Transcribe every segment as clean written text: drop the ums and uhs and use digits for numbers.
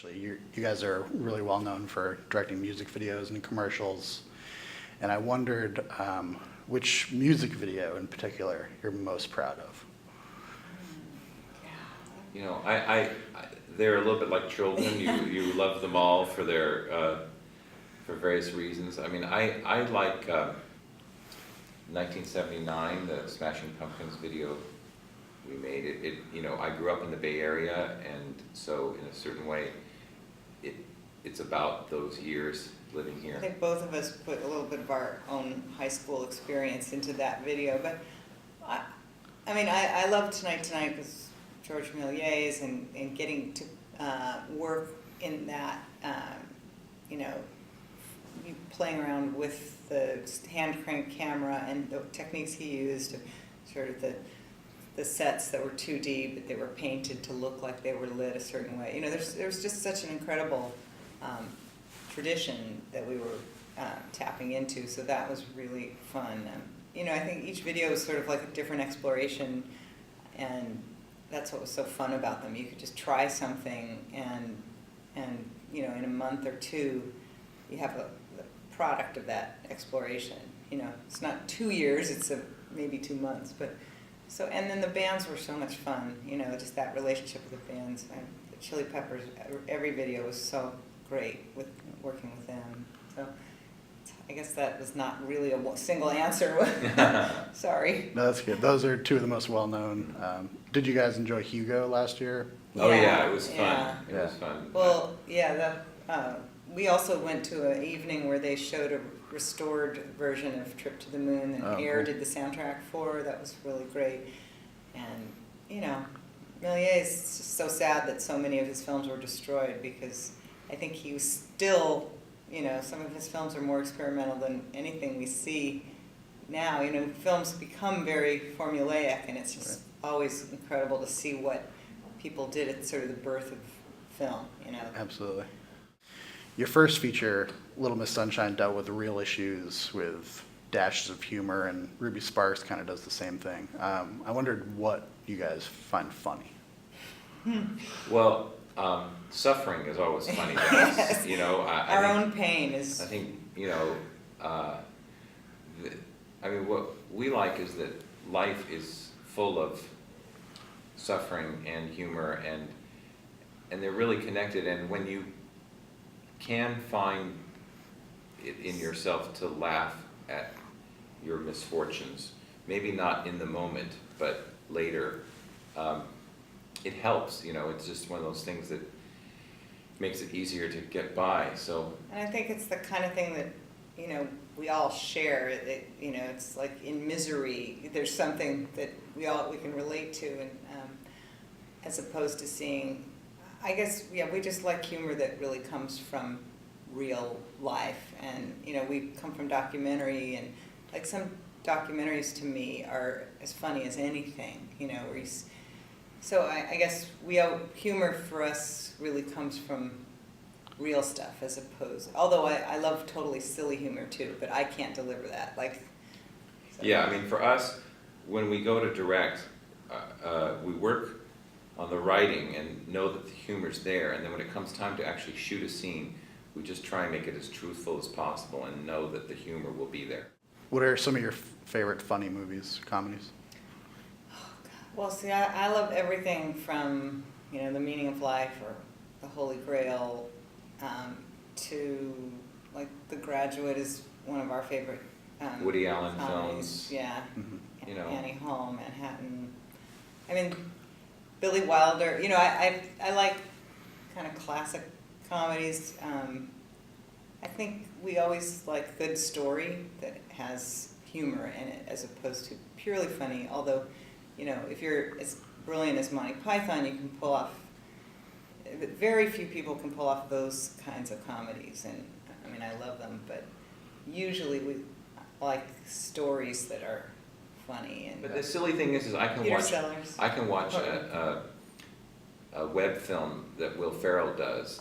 actually. You guys are really well known for directing music videos and commercials, and I wondered which music video in particular you're most proud of. You know, they're a little bit like children. You love them all for their for various reasons. I mean, I like 1979, the Smashing Pumpkins video we made. It you know, I grew up in the Bay Area, and so in a certain way, it's about those years living here. I think both of us put a little bit of our own high school experience into that video, but I mean, I love Tonight because George Méliès and getting to work in that, you know, playing around with the hand crank camera and the techniques he used, sort of the sets that were 2D, but they were painted to look like they were lit a certain way. You know, there's just such an incredible tradition that we were tapping into, so that was really fun. You know, I think each video was sort of like a different exploration, and that's what was so fun about them. You could just try something, and you know, in a month or two, you have the product of that exploration. You know, it's not 2 years; it's maybe 2 months. But so, and then the bands were so much fun. You know, just that relationship with the bands. The Chili Peppers. Every video was so great with working with them. So I guess that was not really a single answer. Sorry. No, that's good. Those are two of the most well-known. Did you guys enjoy Hugo last year? Oh yeah, it was fun. Yeah. It was fun. Well, yeah, we also went to an evening where they showed a restored version of Trip to the Moon that Air did the soundtrack for. That was really great. And, you know, Méliès, it's just so sad that so many of his films were destroyed, because I think he was still, you know, some of his films are more experimental than anything we see now. You know, films become very formulaic, and it's just always incredible to see what people did at sort of the birth of film, you know. Absolutely. Your first feature, Little Miss Sunshine, dealt with real issues with dashes of humor, and Ruby Sparks kind of does the same thing. I wondered what you guys find funny. Well, suffering is always funny to us. Yes. You know, Our own pain is. I think, you know, I mean, what we like is that life is full of suffering and humor, and they're really connected. And when you can find it in yourself to laugh at your misfortunes, maybe not in the moment, but later, it helps. You know, it's just one of those things that makes it easier to get by. So, and I think it's the kind of thing that, you know, we all share. You know, it's like in misery, there's something that we can relate to, and as opposed to seeing, I guess, yeah, we just like humor that really comes from real life. And, you know, we come from documentary, and like some documentaries to me are as funny as anything, you know, so I guess humor for us really comes from real stuff, as opposed, although I love totally silly humor too, but I can't deliver that. Like, so. yeah, I mean, for us, when we go to direct, we work on the writing and know that the humor's there, and then when it comes time to actually shoot a scene, we just try and make it as truthful as possible and know that the humor will be there. What are some of your favorite funny movies, comedies? Well, see, I love everything from, you know, The Meaning of Life or The Holy Grail to, like, The Graduate is one of our favorite Woody Allen comedies. films. Yeah. Mm-hmm. You know. Annie Hall, Manhattan. I mean, Billy Wilder. You know, I like kind of classic comedies. I think we always like a good story that has humor in it as opposed to purely funny, although, you know, if you're as brilliant as Monty Python, you can pull off, very few people can pull off those kinds of comedies, and I mean, I love them, but usually we like stories that are funny. And But the silly thing is I can Peter watch Sellers. a web film that Will Ferrell does,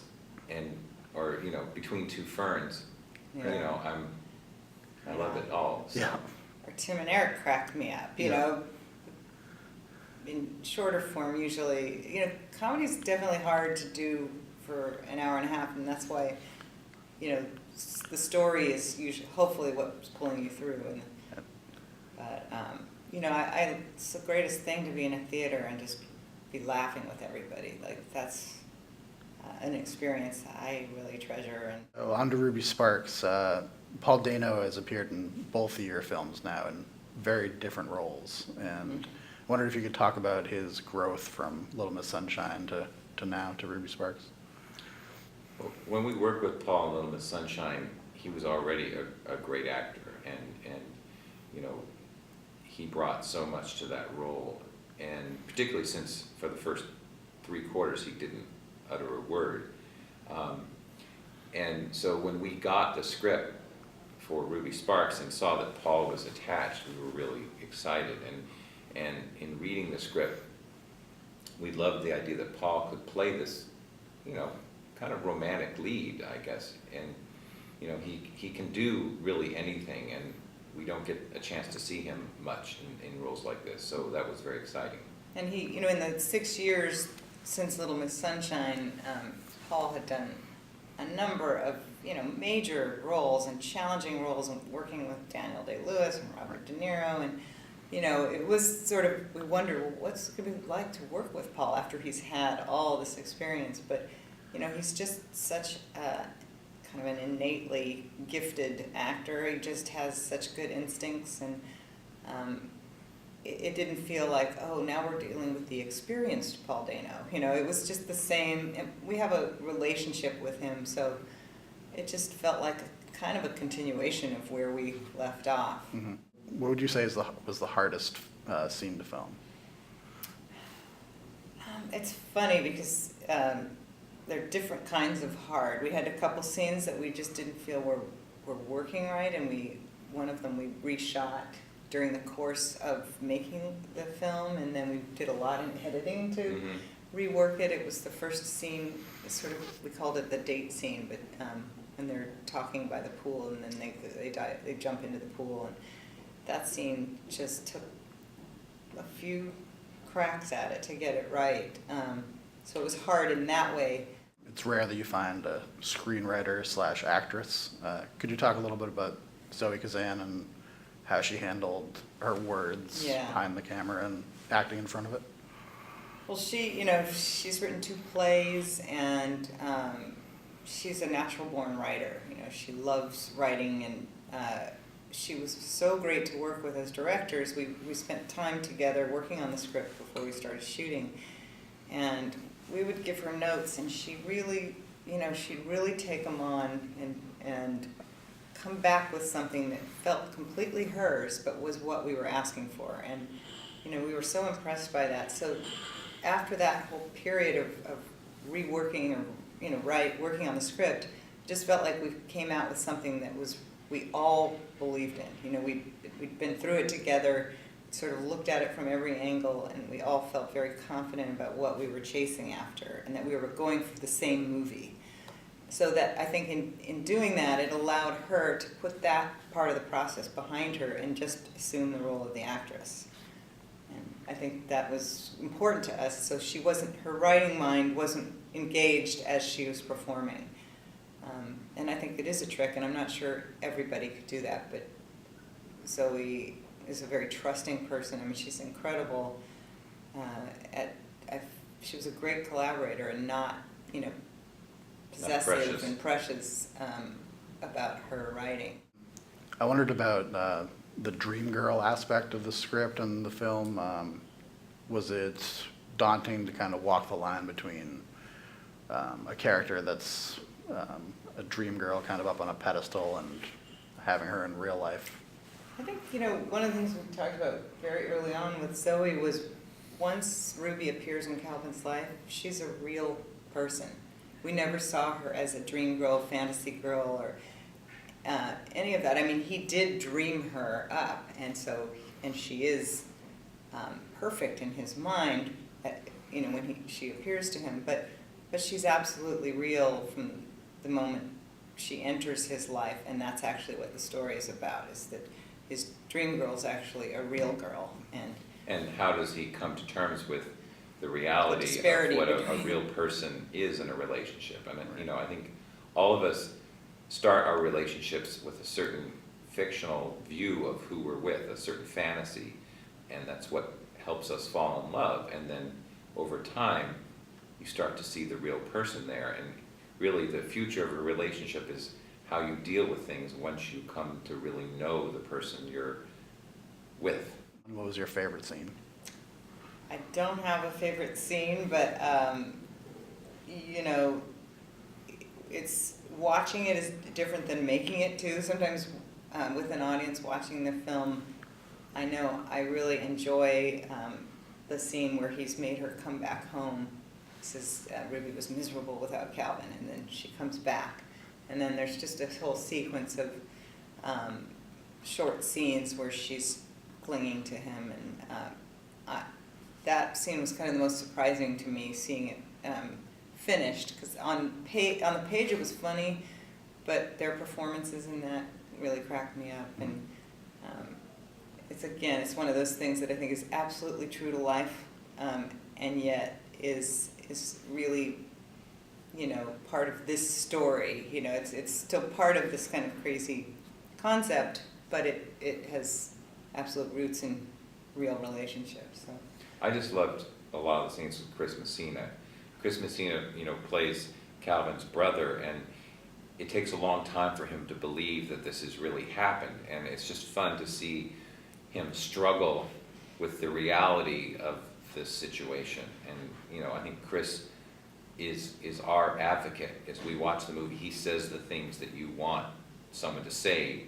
or you know, Between Two Ferns. Yeah. You know, I love it all. So. Yeah. Or Tim and Eric cracked me up, you know. In shorter form, usually, you know, comedy's definitely hard to do for an hour and a half, and that's why, the story is usually, hopefully what's pulling you through. And, but, it's the greatest thing to be in a theater and just be laughing with everybody. Like, that's an experience I really treasure. And Oh, on to Ruby Sparks. Paul Dano has appeared in both of your films now in very different roles, and I wondered if you could talk about his growth from Little Miss Sunshine to now to Ruby Sparks. When we worked with Paul in Little Miss Sunshine, he was already a great actor, and he brought so much to that role, and particularly since for the first 3/4 he didn't utter a word. And so when we got the script for Ruby Sparks and saw that Paul was attached, we were really excited. And in reading the script, we loved the idea that Paul could play this, kind of romantic lead, I guess. And, he can do really anything, and we don't get a chance to see him much in roles like this. So that was very exciting. And he, in the 6 years since Little Miss Sunshine, Paul had done a number of, major roles and challenging roles, and working with Daniel Day-Lewis and Robert De Niro. And, it was sort of, we wondered, well, what's it going to be like to work with Paul after he's had all this experience? But, he's just such a kind of an innately gifted actor. He just has such good instincts, and it didn't feel like, oh, now we're dealing with the experienced Paul Dano. It was just the same. And we have a relationship with him, so it just felt like kind of a continuation of where we left off. Mm-hmm. What would you say was the hardest scene to film? It's funny because they're different kinds of hard. We had a couple scenes that we just didn't feel were working right, and one of them we reshot during the course of making the film, and then we did a lot in editing to rework it. It was the first scene, we called it the date scene, but when they're talking by the pool, and then they jump into the pool, and that scene just took a few cracks at it to get it right. So it was hard in that way. It's rare that you find a screenwriter / actress. Could you talk a little bit about Zoe Kazan and how she handled her words behind the camera and acting in front of it? Well, she's written 2 plays, and she's a natural-born writer. She loves writing, and she was so great to work with as directors. We spent time together working on the script before we started shooting, and we would give her notes, and she really, she'd really take them on and come back with something that felt completely hers, but was what we were asking for. And, we were so impressed by that. So after that whole period of reworking or, working on the script, it just felt like we came out with something that we all believed in. We'd been through it together, sort of looked at it from every angle, and we all felt very confident about what we were chasing after, and that we were going for the same movie. So that I think in doing that, it allowed her to put that part of the process behind her and just assume the role of the actress. And I think that was important to us, so her writing mind wasn't engaged as she was performing. And I think it is a trick, and I'm not sure everybody could do that, but Zoe is a very trusting person. I mean, she's incredible. She was a great collaborator, and not, possessive and precious about her writing. I wondered about the dream girl aspect of the script and the film. Was it daunting to kind of walk the line between a character that's a dream girl kind of up on a pedestal and having her in real life? I think, one of the things we talked about very early on with Zoe was once Ruby appears in Calvin's life, she's a real person. We never saw her as a dream girl, fantasy girl, or any of that. I mean, he did dream her up, and she is perfect in his mind, when she appears to him. But she's absolutely real from the moment she enters his life, and that's actually what the story is about, is that his dream girl is actually a real girl. And how does he come to terms with the reality disparity of what a between- real person is in a relationship. And, you know, I think all of us start our relationships with a certain fictional view of who we're with, a certain fantasy, and that's what helps us fall in love. And then over time, you start to see the real person there. And really the future of a relationship is how you deal with things once you come to really know the person you're with. What was your favorite scene? I don't have a favorite scene, but, you know, it's, watching it is different than making it too. Sometimes with an audience watching the film, I know I really enjoy the scene where he's made her come back home. He says Ruby was miserable without Calvin, and then she comes back. And then there's just a whole sequence of short scenes where she's clinging to him. And that scene was kind of the most surprising to me, seeing it finished, because on the page it was funny, but their performances in that really cracked me up. And it's one of those things that I think is absolutely true to life, and yet is really, you know, part of this story. You know, it's still part of this kind of crazy concept, but it has absolute roots in real relationships. So I just loved a lot of the scenes with Chris Messina. Chris Messina, you know, plays Calvin's brother, and it takes a long time for him to believe that this has really happened, and it's just fun to see him struggle with the reality of this situation. And, you know, I think Chris is our advocate. As we watch the movie, he says the things that you want someone to say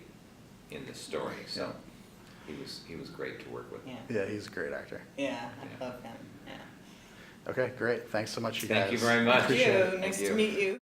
in the story. So he was great to work with. yeah, Yeah, he's a great actor. yeah, I Yeah. love him. Yeah. Okay, great. Thanks so much, you guys. Thank you very much. Thank Appreciate it. you. Nice Thank to you. meet you.